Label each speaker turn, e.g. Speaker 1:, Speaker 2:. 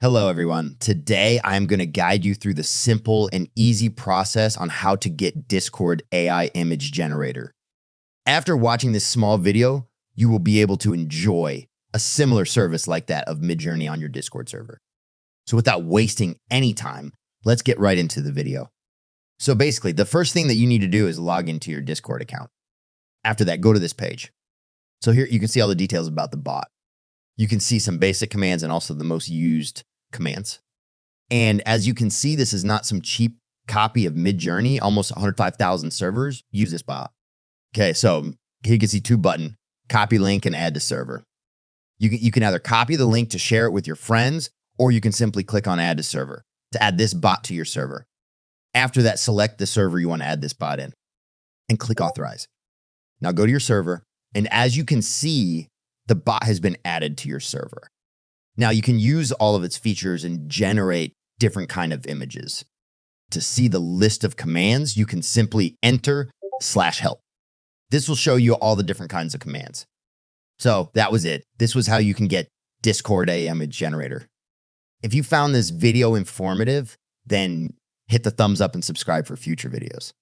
Speaker 1: Hello, everyone. Today, I'm going to guide you through the simple and easy process on how to get Discord AI image generator. After watching this small video, you will be able to enjoy a similar service like that of Midjourney on your Discord server. So without wasting any time, let's get right into the video. So basically, the first thing that you need to do is log into your Discord account. After that, go to this page. So here you can see all the details about the bot. You can see some basic commands and also the most used commands. And as you can see, this is not some cheap copy of Midjourney. Almost 105,000 servers use this bot. Okay, so here you can see two buttons, copy link and add to server. You can either copy the link to share it with your friends, or you can simply click on add to server to add this bot to your server. After that, select the server you want to add this bot in and click authorize. Now go to your server, and as you can see, the bot has been added to your server. Now you can use all of its features and generate different kind of images. To see the list of commands, you can simply enter /help. This will show you all the different kinds of commands. So that was it. This was how you can get Discord AI image generator. If you found this video informative, then hit the thumbs up and subscribe for future videos.